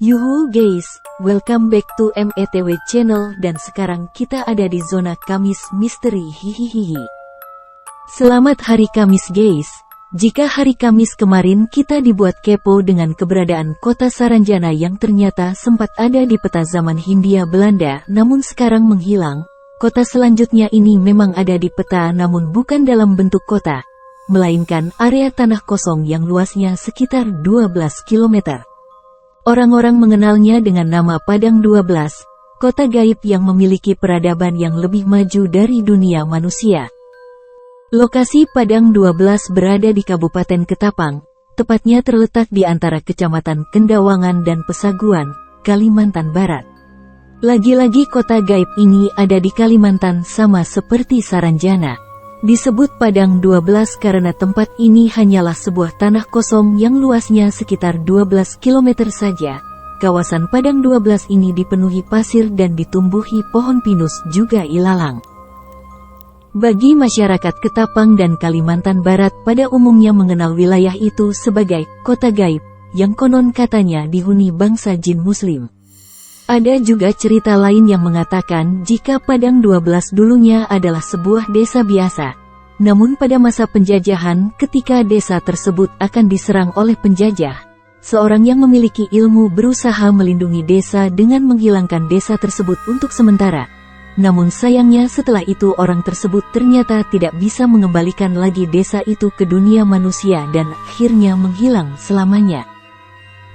Yuhu guys, welcome back to METW channel dan sekarang kita ada di zona Kamis Misteri hihihihi. Selamat hari Kamis guys. Jika hari Kamis kemarin kita dibuat kepo dengan keberadaan kota Saranjana yang ternyata sempat ada di peta zaman Hindia Belanda namun sekarang menghilang, kota selanjutnya ini memang ada di peta namun bukan dalam bentuk kota, melainkan area tanah kosong yang luasnya sekitar 12 km. Orang-orang mengenalnya dengan nama Padang 12, kota gaib yang memiliki peradaban yang lebih maju dari dunia manusia. Lokasi Padang 12 berada di Kabupaten Ketapang, tepatnya terletak di antara Kecamatan Kendawangan dan Pesaguan, Kalimantan Barat. Lagi-lagi kota gaib ini ada di Kalimantan sama seperti Saranjana. Disebut Padang 12 karena tempat ini hanyalah sebuah tanah kosong yang luasnya sekitar 12 km saja. Kawasan Padang 12 ini dipenuhi pasir dan ditumbuhi pohon pinus juga ilalang. Bagi masyarakat Ketapang dan Kalimantan Barat pada umumnya mengenal wilayah itu sebagai kota gaib, yang konon katanya dihuni bangsa jin muslim. Ada juga cerita lain yang mengatakan jika Padang 12 dulunya adalah sebuah desa biasa. Namun pada masa penjajahan ketika desa tersebut akan diserang oleh penjajah, seorang yang memiliki ilmu berusaha melindungi desa dengan menghilangkan desa tersebut untuk sementara. Namun sayangnya setelah itu orang tersebut ternyata tidak bisa mengembalikan lagi desa itu ke dunia manusia dan akhirnya menghilang selamanya.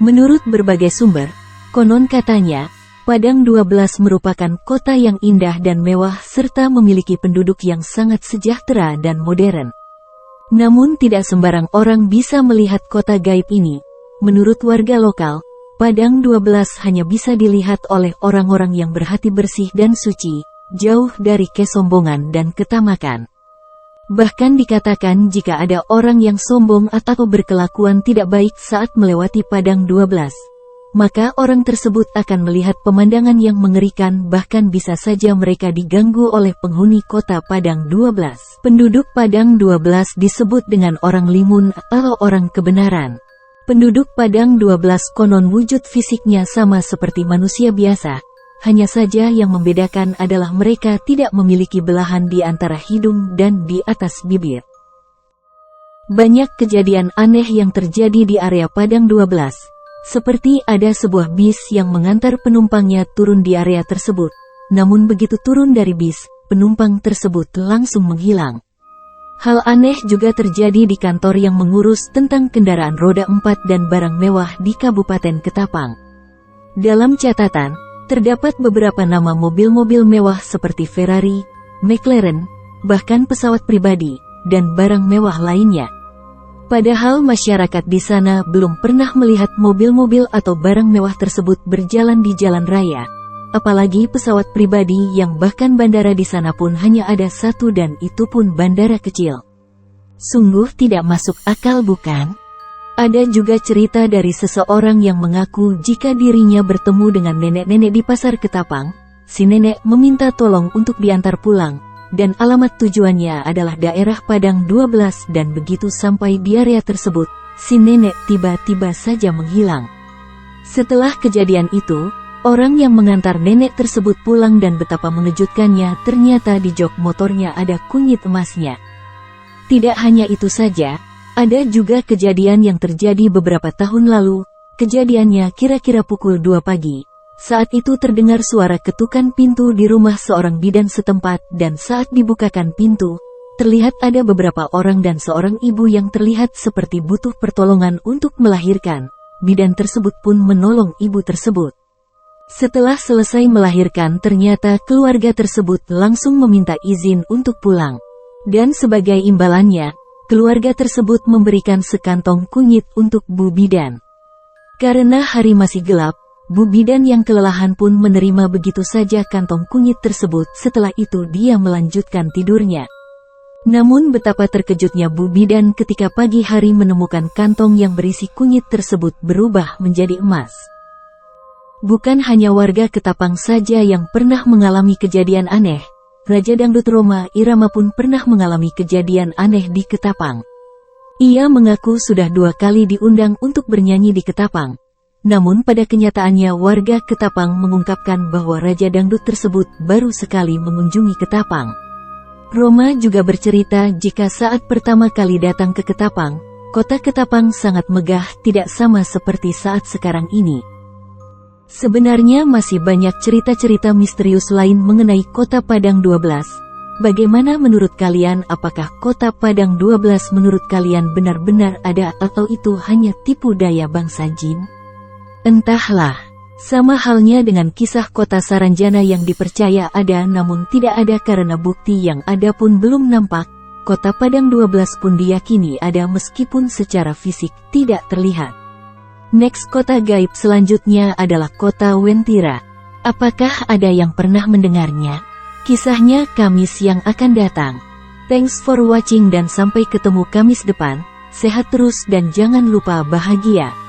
Menurut berbagai sumber, konon katanya, Padang 12 merupakan kota yang indah dan mewah serta memiliki penduduk yang sangat sejahtera dan modern. Namun tidak sembarang orang bisa melihat kota gaib ini. Menurut warga lokal, Padang 12 hanya bisa dilihat oleh orang-orang yang berhati bersih dan suci, jauh dari kesombongan dan ketamakan. Bahkan dikatakan jika ada orang yang sombong atau berkelakuan tidak baik saat melewati Padang 12, maka orang tersebut akan melihat pemandangan yang mengerikan, bahkan bisa saja mereka diganggu oleh penghuni kota Padang 12. Penduduk Padang 12 disebut dengan orang limun atau orang kebenaran. Penduduk Padang 12 konon wujud fisiknya sama seperti manusia biasa, hanya saja yang membedakan adalah mereka tidak memiliki belahan di antara hidung dan di atas bibir. Banyak kejadian aneh yang terjadi di area Padang 12. Seperti ada sebuah bis yang mengantar penumpangnya turun di area tersebut. Namun begitu turun dari bis, penumpang tersebut langsung menghilang. Hal aneh juga terjadi di kantor yang mengurus tentang kendaraan roda 4 dan barang mewah di Kabupaten Ketapang. Dalam catatan, terdapat beberapa nama mobil-mobil mewah seperti Ferrari, McLaren, bahkan pesawat pribadi, dan barang mewah lainnya. Padahal masyarakat di sana belum pernah melihat mobil-mobil atau barang mewah tersebut berjalan di jalan raya. Apalagi pesawat pribadi yang bahkan bandara di sana pun hanya ada satu dan itu pun bandara kecil. Sungguh tidak masuk akal bukan? Ada juga cerita dari seseorang yang mengaku jika dirinya bertemu dengan nenek-nenek di pasar Ketapang, si nenek meminta tolong untuk diantar pulang. Dan alamat tujuannya adalah daerah Padang 12 dan begitu sampai di area tersebut, si nenek tiba-tiba saja menghilang. Setelah kejadian itu, orang yang mengantar nenek tersebut pulang dan betapa mengejutkannya ternyata di jok motornya ada kunyit emasnya. Tidak hanya itu saja, ada juga kejadian yang terjadi beberapa tahun lalu, kejadiannya kira-kira pukul 2 pagi. Saat itu terdengar suara ketukan pintu di rumah seorang bidan setempat dan saat dibukakan pintu, terlihat ada beberapa orang dan seorang ibu yang terlihat seperti butuh pertolongan untuk melahirkan. Bidan tersebut pun menolong ibu tersebut. Setelah selesai melahirkan ternyata keluarga tersebut langsung meminta izin untuk pulang. Dan sebagai imbalannya, keluarga tersebut memberikan sekantong kunyit untuk Bu Bidan. Karena hari masih gelap, Bu Bidan yang kelelahan pun menerima begitu saja kantong kunyit tersebut. Setelah itu dia melanjutkan tidurnya. Namun betapa terkejutnya Bu Bidan ketika pagi hari menemukan kantong yang berisi kunyit tersebut berubah menjadi emas. Bukan hanya warga Ketapang saja yang pernah mengalami kejadian aneh, Raja Dangdut Rhoma Irama pun pernah mengalami kejadian aneh di Ketapang. Ia mengaku sudah 2 kali diundang untuk bernyanyi di Ketapang. Namun pada kenyataannya warga Ketapang mengungkapkan bahwa Raja Dangdut tersebut baru sekali mengunjungi Ketapang. Roma juga bercerita jika saat pertama kali datang ke Ketapang, kota Ketapang sangat megah, tidak sama seperti saat sekarang ini. Sebenarnya masih banyak cerita-cerita misterius lain mengenai kota Padang 12. Bagaimana menurut kalian? Apakah kota Padang 12 menurut kalian benar-benar ada atau itu hanya tipu daya bangsa jin? Entahlah. Sama halnya dengan kisah kota Saranjana yang dipercaya ada namun tidak ada karena bukti yang ada pun belum nampak. Kota Padang 12 pun diyakini ada meskipun secara fisik tidak terlihat. Next, kota gaib selanjutnya adalah kota Wentira. Apakah ada yang pernah mendengarnya? Kisahnya Kamis yang akan datang. Thanks for watching dan sampai ketemu Kamis depan. Sehat terus dan jangan lupa bahagia.